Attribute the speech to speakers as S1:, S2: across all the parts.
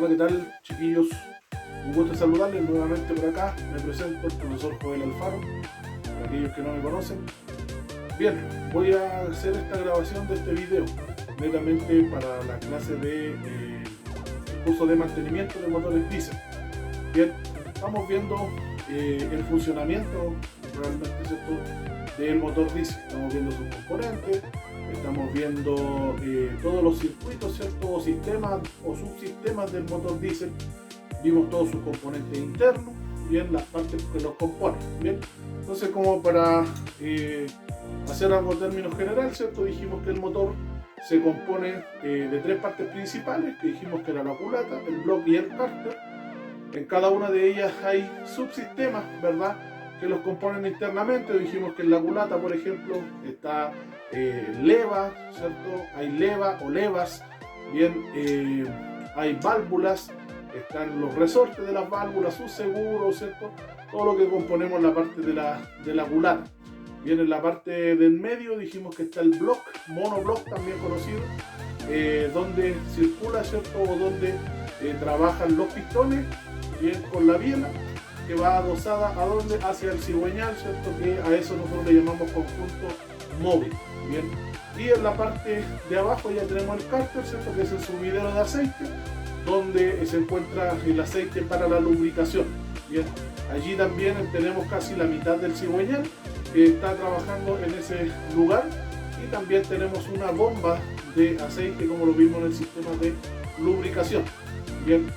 S1: Hola, ¿qué tal, chiquillos? Un gusto saludarles nuevamente por acá. Me presento, el profesor Joel Alfaro, para aquellos que no me conocen. Bien, voy a hacer esta grabación de este video netamente para la clase de curso de mantenimiento de motores diésel. Bien, estamos viendo el funcionamiento realmente, ¿cierto?, del motor diésel. Estamos viendo sus componentes, estamos viendo todos los circuitos, ¿cierto?, o sistemas o subsistemas del motor diésel. Vimos todos sus componentes internos, bien, las partes que los componen, bien. Entonces, como para hacer algo en términos general, ¿cierto?, dijimos que el motor se compone de tres partes principales, que dijimos que era la culata, el bloque y el cárter. En cada una de ellas hay subsistemas, ¿verdad?, que los componen internamente. Dijimos que en la culata, por ejemplo, está leva, ¿cierto? Hay leva o levas, bien, hay válvulas, están los resortes de las válvulas, sus seguros, ¿cierto? Todo lo que componemos la parte de la culata. Bien, en la parte del medio dijimos que está el block, monoblock también conocido, donde circula, ¿cierto?, o donde trabajan los pistones, bien, con la biela que va adosada a donde, hacia el cigüeñal, ¿cierto?, que a eso nosotros le llamamos conjunto móvil, bien. Y en la parte de abajo ya tenemos el cárter, ¿cierto?, que es el sumidero de aceite, donde se encuentra el aceite para la lubricación, bien. Allí también tenemos casi la mitad del cigüeñal que está trabajando en ese lugar, y también tenemos una bomba de aceite, como lo vimos en el sistema de lubricación, bien.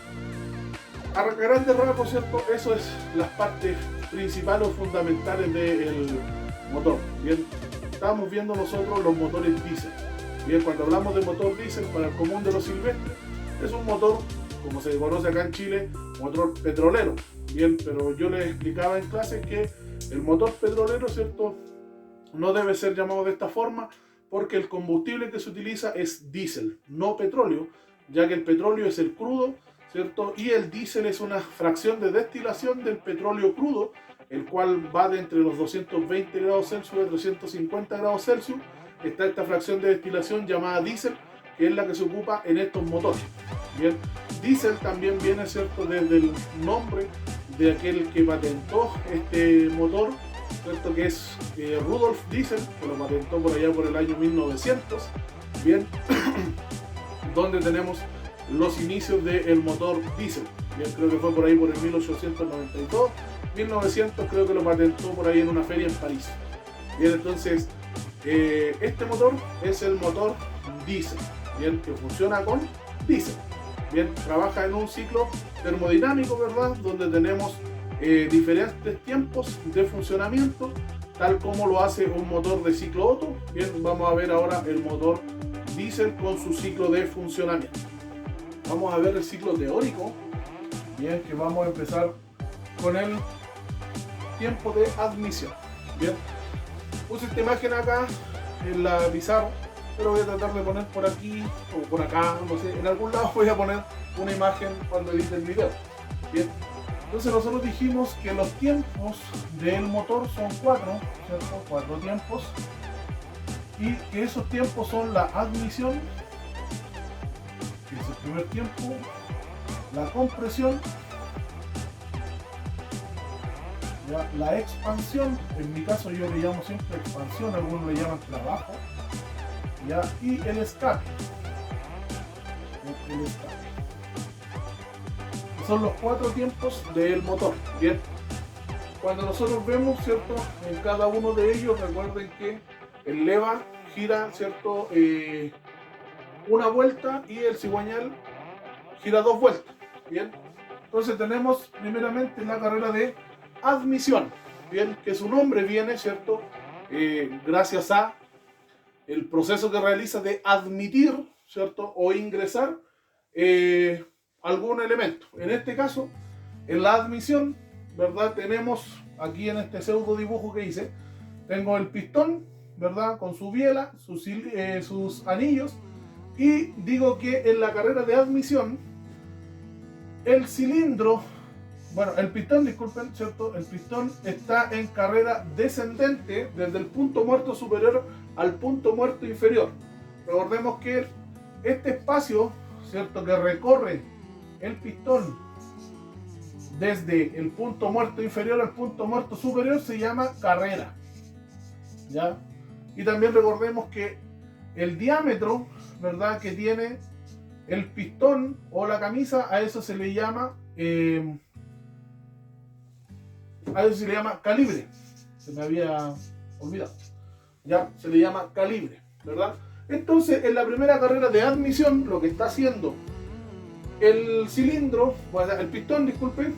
S1: A grandes rasgos, ¿cierto?, eso es las partes principales o fundamentales del motor, bien. Estamos viendo nosotros los motores diésel, bien. Cuando hablamos de motor diésel, para el común de los silvestres, es un motor, como se conoce acá en Chile, motor petrolero, bien. Pero yo les explicaba en clase que el motor petrolero, ¿cierto?, no debe ser llamado de esta forma, porque el combustible que se utiliza es diésel, no petróleo, ya que el petróleo es el crudo, ¿cierto?, y el diésel es una fracción de destilación del petróleo crudo, el cual va de entre los 220 grados Celsius a 350 grados Celsius. Está esta fracción de destilación llamada diésel, que es la que se ocupa en estos motores, bien. Diésel también viene, ¿cierto?, desde el nombre de aquel que patentó este motor, ¿cierto?, que es Rudolf Diesel, que lo patentó por allá por el año 1900, bien, donde tenemos los inicios del motor diésel, bien. Creo que fue por ahí por el 1892, 1900 creo que lo patentó por ahí en una feria en París, bien. Entonces, este motor es el motor diésel, bien, que funciona con diésel, bien. Trabaja en un ciclo termodinámico, ¿verdad?, donde tenemos diferentes tiempos de funcionamiento, tal como lo hace un motor de ciclo Otto. Bien, vamos a ver ahora el motor diésel con su ciclo de funcionamiento. Vamos a ver el ciclo teórico, bien, que vamos a empezar con el tiempo de admisión, bien. Puse esta imagen acá en la pizarra, pero voy a tratar de poner por aquí o por acá, no sé, en algún lado voy a poner una imagen cuando edite el video, bien. Entonces nosotros dijimos que los tiempos del motor son cuatro, ¿cierto? Cuatro tiempos, y que esos tiempos son la admisión, que es el primer tiempo, la compresión, ¿ya?, la expansión, en mi caso yo le llamo siempre expansión, algunos le llaman trabajo, ¿ya?, y el escape. El escape. Son los cuatro tiempos del motor, bien. Cuando nosotros vemos, ¿cierto?, en cada uno de ellos, recuerden que el leva gira, ¿cierto?, una vuelta, y el cigüeñal gira dos vueltas, bien. Entonces tenemos primeramente la carrera de admisión, bien, que su nombre viene, ¿cierto?, gracias a el proceso que realiza de admitir, ¿cierto?, o ingresar algún elemento. En este caso, en la admisión, ¿verdad?, tenemos aquí en este pseudo dibujo que hice, tengo el pistón, ¿verdad?, con su biela, sus anillos, y digo que en la carrera de admisión el cilindro, bueno, el pistón, disculpen, ¿cierto?, el pistón está en carrera descendente desde el punto muerto superior al punto muerto inferior. Recordemos que este espacio, ¿cierto?, que recorre el pistón desde el punto muerto inferior al punto muerto superior se llama carrera, ¿ya? Y también recordemos que el diámetro, ¿verdad?, que tiene el pistón o la camisa, a eso se le llama calibre. Se me había olvidado. Ya, se le llama calibre, ¿verdad? Entonces, en la primera carrera de admisión, lo que está haciendo el cilindro, el pistón, disculpen,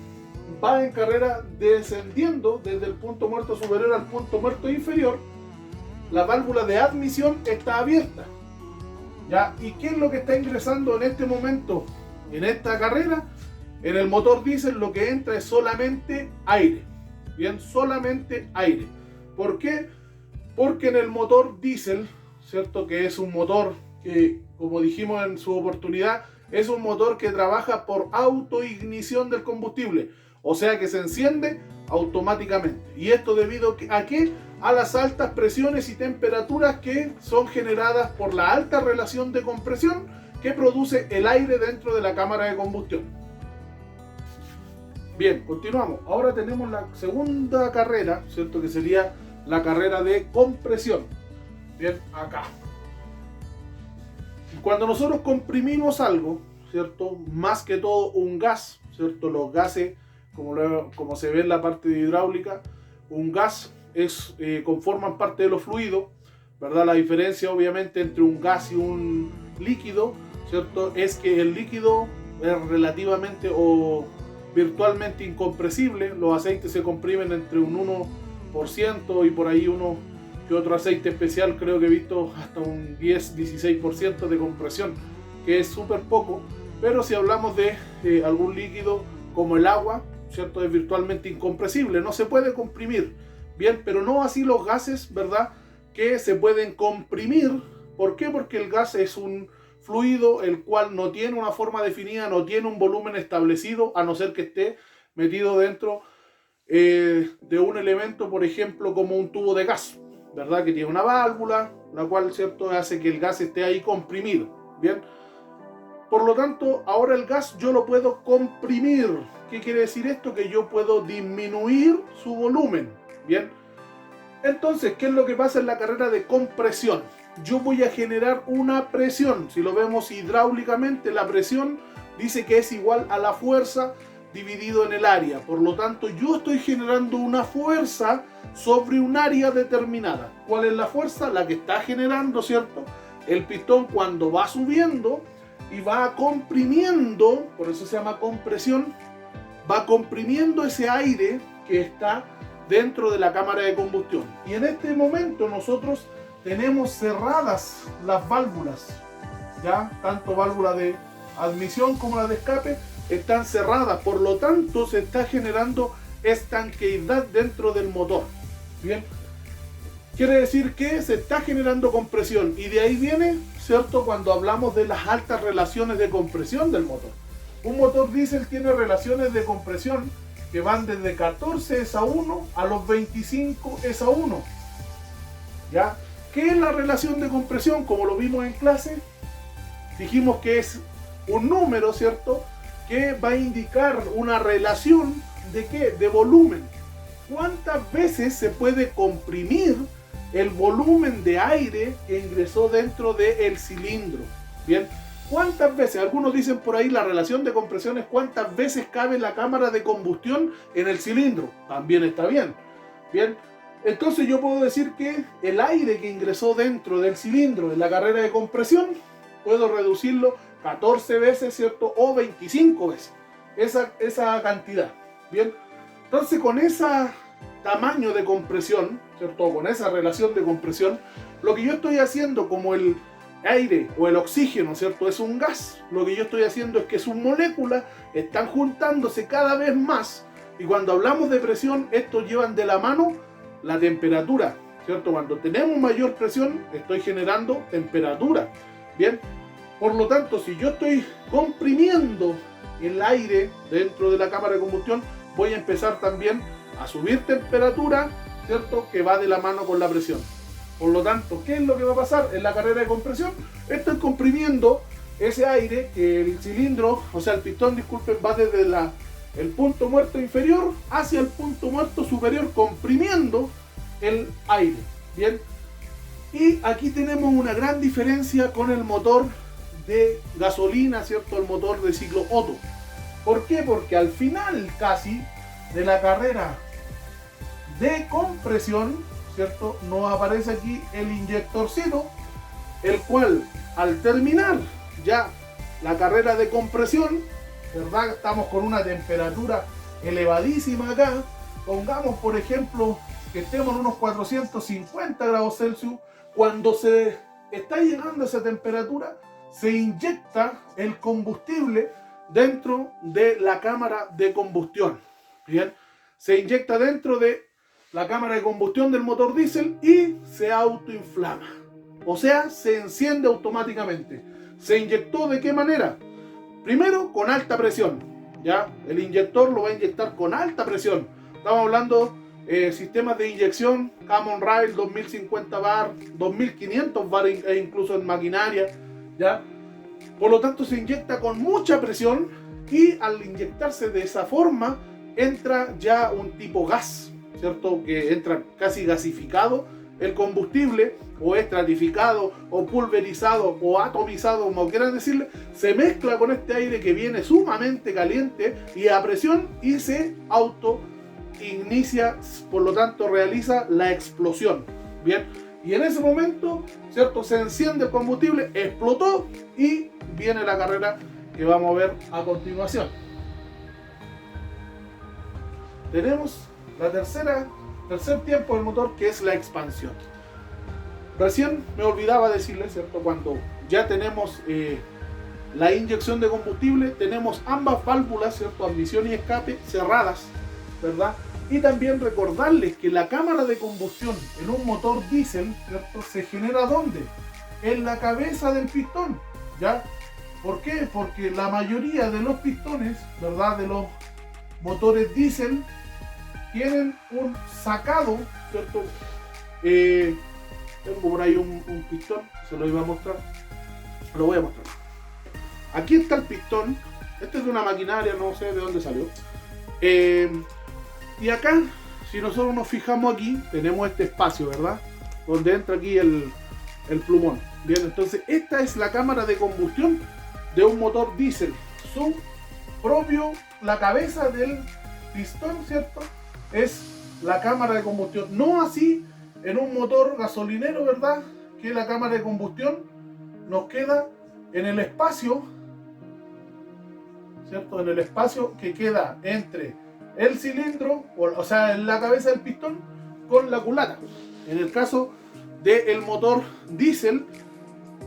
S1: va en carrera descendiendo desde el punto muerto superior al punto muerto inferior. La válvula de admisión está abierta, ¿ya? ¿Y qué es lo que está ingresando en este momento en esta carrera? En el motor diésel lo que entra es solamente aire, bien, solamente aire. ¿Por qué? Porque en el motor diésel, ¿cierto?, que es un motor que, como dijimos en su oportunidad, es un motor que trabaja por autoignición del combustible, o sea que se enciende automáticamente. Y esto debido a ¿qué? A las altas presiones y temperaturas que son generadas por la alta relación de compresión que produce el aire dentro de la cámara de combustión. Bien, continuamos. Ahora tenemos la segunda carrera, ¿cierto?, que sería la carrera de compresión. Bien, acá. Cuando nosotros comprimimos algo, ¿cierto?, más que todo un gas, ¿cierto?, los gases, como se ve en la parte de hidráulica, un gas conforman parte de los fluidos, ¿verdad? La diferencia obviamente entre un gas y un líquido, ¿cierto?, es que el líquido es relativamente o virtualmente incompresible. Los aceites se comprimen entre un 1% y por ahí uno que otro aceite especial, creo que he visto hasta un 10-16% de compresión, que es súper poco. Pero si hablamos de algún líquido como el agua, ¿cierto?, es virtualmente incompresible, no se puede comprimir. Bien, pero no así los gases, ¿verdad?, que se pueden comprimir. ¿Por qué? Porque el gas es un fluido el cual no tiene una forma definida, no tiene un volumen establecido, a no ser que esté metido dentro de un elemento, por ejemplo, como un tubo de gas, ¿verdad?, que tiene una válvula, la cual, ¿cierto?, hace que el gas esté ahí comprimido. Bien, por lo tanto, ahora el gas yo lo puedo comprimir. ¿Qué quiere decir esto? Que yo puedo disminuir su volumen. Bien, entonces, ¿qué es lo que pasa en la carrera de compresión? Yo voy a generar una presión. Si lo vemos hidráulicamente, la presión dice que es igual a la fuerza dividido en el área. Por lo tanto, yo estoy generando una fuerza sobre un área determinada. ¿Cuál es la fuerza? La que está generando, ¿cierto?, el pistón cuando va subiendo y va comprimiendo, por eso se llama compresión, va comprimiendo ese aire que está dentro de la cámara de combustión. Y en este momento nosotros tenemos cerradas las válvulas, ya, tanto válvula de admisión como la de escape están cerradas, por lo tanto se está generando estanqueidad dentro del motor. Bien, quiere decir que se está generando compresión, y de ahí viene, ¿cierto?, cuando hablamos de las altas relaciones de compresión del motor. Un motor diésel tiene relaciones de compresión que van desde 14 ESA1 a los 25 ESA1. ¿Ya? ¿Qué es la relación de compresión? Como lo vimos en clase, dijimos que es un número, ¿cierto?, que va a indicar una relación ¿de qué? De volumen. ¿Cuántas veces se puede comprimir el volumen de aire que ingresó dentro del cilindro? Bien, ¿cuántas veces? Algunos dicen por ahí la relación de compresión es cuántas veces cabe la cámara de combustión en el cilindro. También está bien. Bien, entonces yo puedo decir que el aire que ingresó dentro del cilindro en la carrera de compresión, puedo reducirlo 14 veces, ¿cierto? O 25 veces. Esa cantidad. Bien, entonces con ese tamaño de compresión, ¿cierto?, con esa relación de compresión, lo que yo estoy haciendo, como el aire o el oxígeno, ¿cierto?, es un gas, lo que yo estoy haciendo es que sus moléculas están juntándose cada vez más, y cuando hablamos de presión, estos llevan de la mano la temperatura, ¿cierto? Cuando tenemos mayor presión, estoy generando temperatura. Bien, por lo tanto, si yo estoy comprimiendo el aire dentro de la cámara de combustión, voy a empezar también a subir temperatura, ¿cierto?, que va de la mano con la presión. Por lo tanto, ¿qué es lo que va a pasar en la carrera de compresión? Estoy comprimiendo ese aire, que el cilindro, o sea el pistón, disculpen, va desde el punto muerto inferior hacia el punto muerto superior, comprimiendo el aire. Bien, y aquí tenemos una gran diferencia con el motor de gasolina, ¿cierto? El motor de ciclo Otto. ¿Por qué? Porque al final casi de la carrera de compresión, ¿cierto?, nos aparece aquí el inyectorcito, el cual al terminar ya la carrera de compresión, ¿verdad? Estamos con una temperatura elevadísima acá. Pongamos, por ejemplo, que estemos en unos 450 grados Celsius. Cuando se está llegando a esa temperatura, se inyecta el combustible dentro de la cámara de combustión. Bien, se inyecta dentro de la cámara de combustión del motor diésel y se autoinflama. O sea, se enciende automáticamente. ¿Se inyectó de qué manera? Primero, con alta presión. ¿Ya? El inyector lo va a inyectar con alta presión. Estamos hablando sistemas de inyección Common Rail 2050 bar, 2500 bar e incluso en maquinaria. ¿Ya? Por lo tanto, se inyecta con mucha presión y al inyectarse de esa forma entra ya un tipo gas, ¿cierto? Que entra casi gasificado el combustible, o estratificado, o pulverizado, o atomizado, como quieran decirle. Se mezcla con este aire que viene sumamente caliente y a presión y se autoinicia, por lo tanto realiza la explosión. Bien, y en ese momento, ¿cierto?, se enciende el combustible, explotó y viene la carrera que vamos a ver a continuación. Tenemos la tercer tiempo del motor, que es la expansión. Recién me olvidaba decirles, ¿cierto? Cuando ya tenemos la inyección de combustible, tenemos ambas válvulas, ¿cierto?, admisión y escape, cerradas, ¿verdad? Y también recordarles que la cámara de combustión en un motor diésel, ¿cierto?, se genera ¿dónde? En la cabeza del pistón, ¿ya? ¿Por qué? Porque la mayoría de los pistones, ¿verdad?, de los motores diésel tienen un sacado, ¿cierto? Tengo por ahí un pistón, se lo iba a mostrar, lo voy a mostrar. Aquí está el pistón, este es de una maquinaria, no sé de dónde salió. Y acá, si nosotros nos fijamos aquí, tenemos este espacio, ¿verdad? Donde entra aquí el plumón. Bien, entonces esta es la cámara de combustión de un motor diésel. Su propio, la cabeza del pistón, ¿cierto?, es la cámara de combustión. No así en un motor gasolinero, ¿verdad?, que la cámara de combustión nos queda en el espacio, ¿cierto?, en el espacio que queda entre el cilindro, o sea, en la cabeza del pistón, con la culata. En el caso del motor diésel,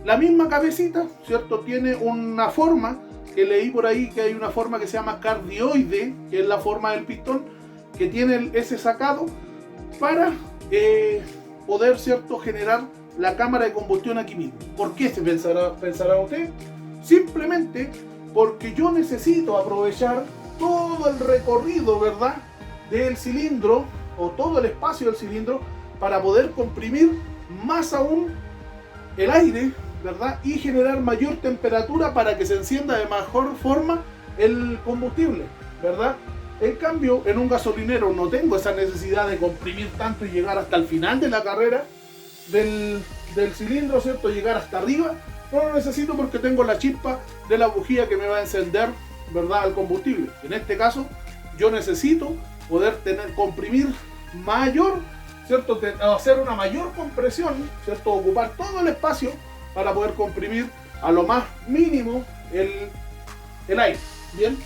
S1: la misma cabecita, ¿cierto?, tiene una forma, que leí por ahí que hay una forma que se llama cardioide, que es la forma del pistón, que tiene ese sacado para poder, ¿cierto?, generar la cámara de combustión aquí mismo. ¿Por qué se pensará usted? Simplemente porque yo necesito aprovechar todo el recorrido, ¿verdad?, del cilindro, o todo el espacio del cilindro, para poder comprimir más aún el aire, ¿verdad?, y generar mayor temperatura para que se encienda de mejor forma el combustible, ¿verdad? En cambio, en un gasolinero no tengo esa necesidad de comprimir tanto y llegar hasta el final de la carrera del cilindro, ¿cierto?, llegar hasta arriba. No lo necesito porque tengo la chispa de la bujía que me va a encender, ¿verdad?, el combustible. En este caso, yo necesito poder comprimir mayor, ¿cierto?, hacer una mayor compresión, ¿cierto?, ocupar todo el espacio para poder comprimir a lo más mínimo el aire. Bien,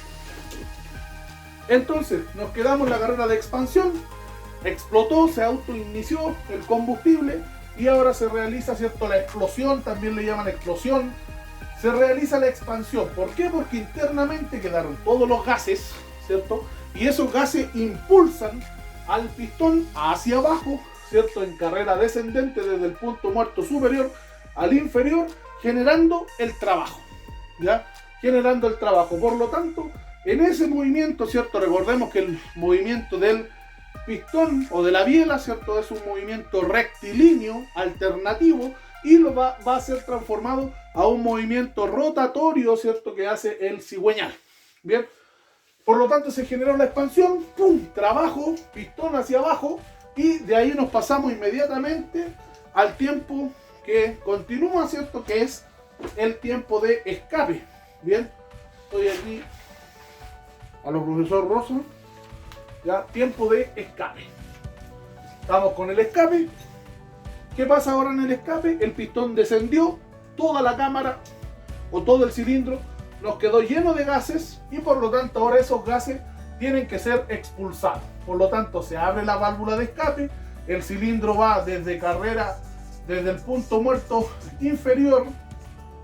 S1: entonces nos quedamos en la carrera de expansión. Explotó, se autoinició el combustible y ahora se realiza, ¿cierto?, la explosión, también le llaman explosión. Se realiza la expansión. ¿Por qué? Porque internamente quedaron todos los gases, ¿cierto?, y esos gases impulsan al pistón hacia abajo, ¿cierto?, en carrera descendente desde el punto muerto superior al inferior, generando el trabajo, ¿ya? Generando el trabajo. Por lo tanto, en ese movimiento, ¿cierto?, recordemos que el movimiento del pistón o de la biela, ¿cierto?, es un movimiento rectilíneo, alternativo, y lo va a ser transformado a un movimiento rotatorio, ¿cierto?, que hace el cigüeñal. Bien, por lo tanto se generó la expansión, ¡pum!, trabajo, pistón hacia abajo, y de ahí nos pasamos inmediatamente al tiempo que continúa, ¿cierto?, que es el tiempo de escape. Bien, estoy aquí a los profesor Rosa, ya, tiempo de escape. Estamos con el escape. ¿Qué pasa ahora en el escape? El pistón descendió, toda la cámara o todo el cilindro nos quedó lleno de gases y por lo tanto ahora esos gases tienen que ser expulsados. Por lo tanto se abre la válvula de escape, el cilindro va desde carrera, desde el punto muerto inferior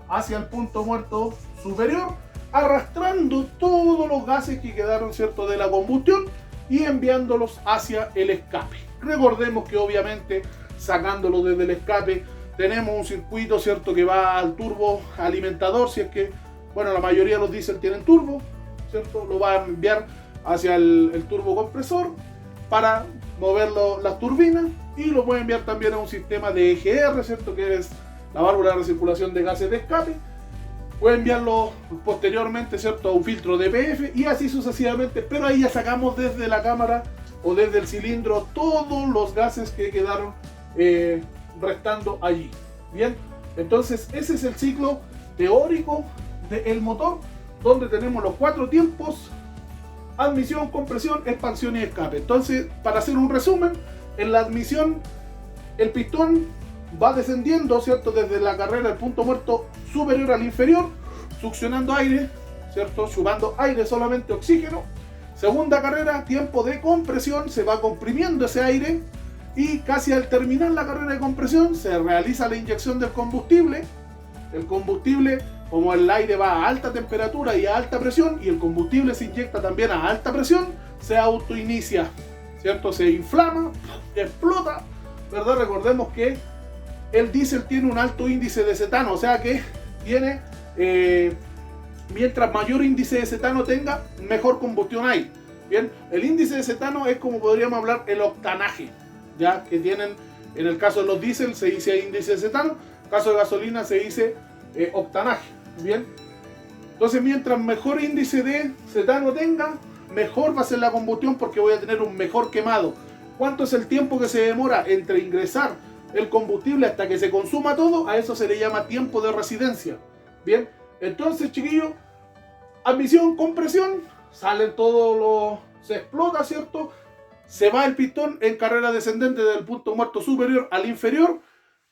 S1: hacia el punto muerto superior, arrastrando todos los gases que quedaron, ¿cierto?, de la combustión y enviándolos hacia el escape. Recordemos que obviamente sacándolo desde el escape tenemos un circuito, ¿cierto?, que va al turbo alimentador, si es que, bueno, la mayoría de los diésel tienen turbo, ¿cierto? Lo va a enviar hacia el turbo compresor para mover las turbinas y lo puede enviar también a un sistema de EGR, ¿cierto?, que es la válvula de recirculación de gases de escape. Puede enviarlo posteriormente, ¿cierto?, a un filtro de DPF y así sucesivamente, pero ahí ya sacamos desde la cámara o desde el cilindro todos los gases que quedaron restando allí. Bien, entonces ese es el ciclo teórico del motor, donde tenemos los 4 tiempos: admisión, compresión, expansión y escape. Entonces, para hacer un resumen, en la admisión el pistón va descendiendo, ¿cierto?, desde la carrera del punto muerto superior al inferior, succionando aire, ¿cierto?, chupando aire, solamente oxígeno. Segunda carrera, tiempo de compresión, se va comprimiendo ese aire y casi al terminar la carrera de compresión se realiza la inyección del combustible. El combustible, como el aire va a alta temperatura y a alta presión y el combustible se inyecta también a alta presión, se autoinicia, ¿cierto?, se inflama, explota, ¿verdad? Recordemos que el diésel tiene un alto índice de cetano, o sea que tiene, mientras mayor índice de cetano tenga, mejor combustión hay. Bien, el índice de cetano es como podríamos hablar el octanaje, ya que tienen, en el caso de los diésel se dice índice de cetano, en el caso de gasolina se dice octanaje. Bien, entonces mientras mejor índice de cetano tenga, mejor va a ser la combustión porque voy a tener un mejor quemado. ¿Cuánto es el tiempo que se demora entre ingresar el combustible hasta que se consuma todo? A eso se le llama tiempo de residencia. Bien, entonces, chiquillos, admisión, compresión, salen todos los, se explota, ¿cierto? Se va el pistón en carrera descendente del punto muerto superior al inferior,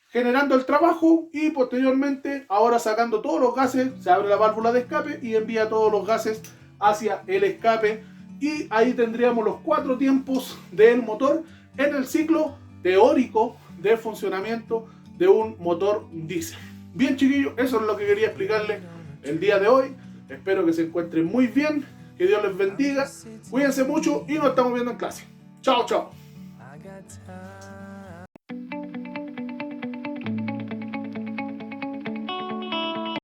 S1: generando el trabajo y posteriormente, ahora sacando todos los gases, se abre la válvula de escape y envía todos los gases hacia el escape y ahí tendríamos los 4 tiempos del motor en el ciclo teórico de funcionamiento de un motor diésel. Bien, chiquillos, eso es lo que quería explicarles el día de hoy. Espero que se encuentren muy bien, que Dios les bendiga, cuídense mucho y nos estamos viendo en clase. Chao, chao.